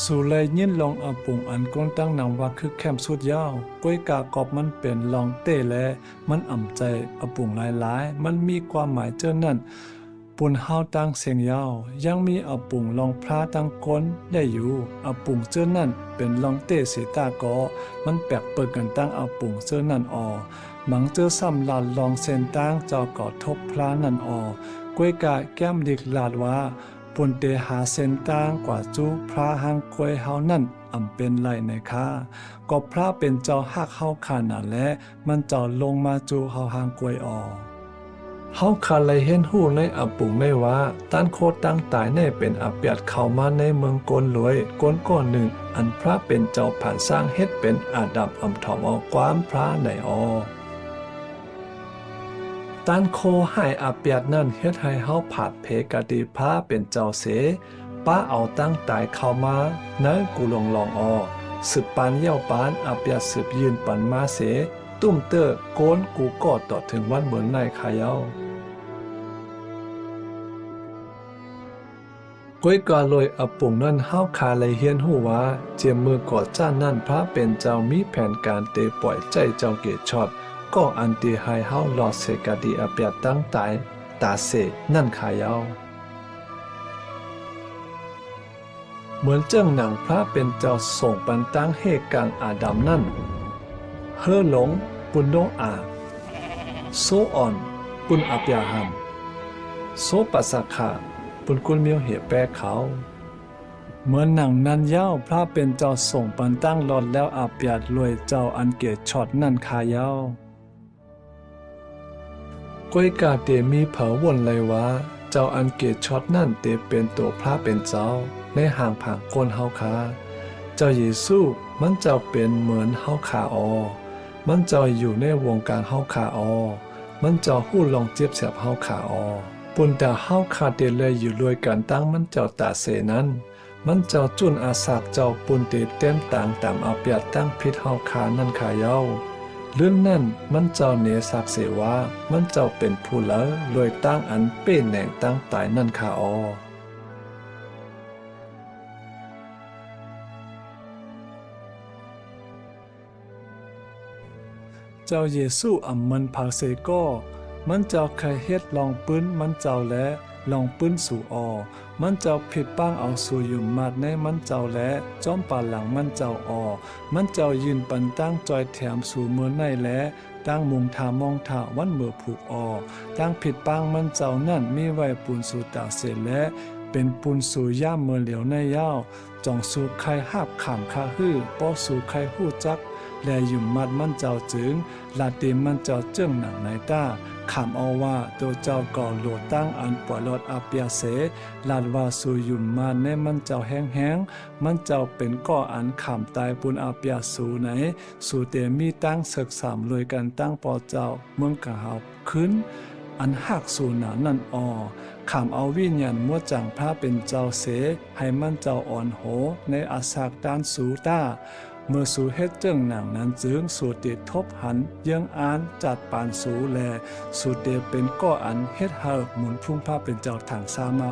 สู่เลยยินลองอาปุงอันก้นตั้งนำว่าคือแคมสุดยาวก้วยกากอบมันเป็นลองเต้และมันอ่ำใจอาปุงหลายๆมันมีความหมายเจ้านั่นปุ่นเฮาตั้งเสียงยาวยังมีอาปุงลองพระตั้งก้นได้อยู่อาปุงเจ้านั่นเป็นลองเต้สีตากอมันแปลกเปิดกันตั้งอาปุงเจ้านั่นออมังเจอซ้ำลานลองเส้นตั้งจอกอทบพระนั่นออกวยกาแก้มดิกลาดว่าปุ่นเตหาเส้นต่างกว่าจูพระหังกวยเฮานั่นอำเป็นไรในค่าก็พระเป็นเจ้าฮักเฮาขานาและมันเจ้าลงมาจูเฮาหังกวยออเฮาคาเลยเห็นหูในอปุงในว่าต้านโคตรตั้งตายในเป็นอาเปียดเข้ามาในเมืองโกนรวยโกนก้อนหนึ่งอันพระเป็นเจ้าผ่านสร้างเฮ็ดเป็นอาดับอำถอมเอาความพระในอต้านโคให้อาเปียดนั่นเฮ็ดให้เฮาผาดเพกติพระเป็นเจ้าเสป้าเอาตั้งตายเข้ามาเนื้อกูลองสืบปานเย่าปานอาเปียดสืบยืนปันมาเสตุ้มเตอโกนกูก็ต่อถึงวันเหมือนนายขายเอาก้อยกาลอยอปุงนั่นเฮาคาเลยเฮียนหูว่าเจียมมือกอดจ้านั่นพระเป็นเจ้ามีแผนการเตปล่อยใจเจ้าเกศชอดก็อันตีให้เฮาหลอดเสกดีอาเปียดตั้งตายตาเสนั่นขายเอาเหมือนเจ้าหนังพระเป็นเจ้าส่งปันตั้งเฮกังอาดัมนั่นเฮอหลงปุนโดอาโซอ่อนปุนอาเปียหัมโซปัสสะขาปุนกุลเมียวเหแปรเขาเหมือนหนังนั้นยาวพระเป็นเจ้าส่งปันตั้งหลอดแล้วอาเปียดรวยเจ้าอันเกศช็อตนั่นขายาวก้อยกาเตมีเผาวนเลยว่าเจ้าอันเกตช็อตนั่นเตเป็นตัวพระเป็นเจ้าในห่างผางคนเฮาคาเจ้าเยซูมันเจ้าเป็นเหมือนเฮาคาออมันเจ้าอยู่ในวงการเฮาคาออมันเจ้าหู้ลองเจ็บเสียบเฮาคาออปุ่นแต่เฮาคาเตเลยอยู่รวยกันตั้งมันเจ้าตาเสนั้นมันเจ้าจุนอาสากเจ้าปุ่นเตเต็มต่างตามอาเปียดตั้งพิษเฮาคานั่นขายาวเรื่องนั้นมันเจ้าเนสักเสว่ามันเจ้าเป็นผู้เลอรวยตั้งอันเป็นแหน่งตั้งตายนั่นค่ะอเจ้าเยซูอำมันภาเซก็มันเจ้าเคยเฮ็ดลองปื้นมันเจ้าและลองปื้นสู่อมันเจ้าผิดป้างเอาสู่ยุ่มมาดในมันเจ้าและจ้อมป่าหลังมันเจ้ามันเจ้ายืนปันตั้งจอยแถมสู่เมืองในและตั้งมุงทามองถาวันเมื่อผูกตั้งผิดป้างมันเจ้านั่นมีไว้ปูนสู่ตาเสร็จและเป็นปูนสู่ย่ามเมื่อเหลียวในยาวจ่องสู่ใครหาบขามคาฮื้อป้อสู่ใครหู้จักและยุ่มมัดมันเจ้าจึงลาติมันเจ้าเจิ้งหนังในต้าขามเอาว่าตัวเจ้าก่อโหลดตั้งอันปล่อยลอดอาเปียเสลาดว่าสู่ยุ่มมาในมันเจ้าแห้งมันเจ้าเป็นก่ออันขามตายปุนอาเปียสู่ไหนสู่เตมีตั้งศึกสามเลยกันตั้งปอเจ้าเมืองกะหาขึ้นอันหักสู่หนานั่นขามเอาวิญญาณมัวจังพระเป็นเจ้าเสให้มันเจ้าอ่อนโหในอาสากด้านสู่ต้าเมื่อสู่เฮ็ดเจ้งหนังนั้นจึงสู่ติดทบหันเยื่องอ่านจัดปานสู่แลสู่เตเป็นก่ออันเฮ็ดเฮาหมุนพุ่งพาเป็นเจ้าทางสามา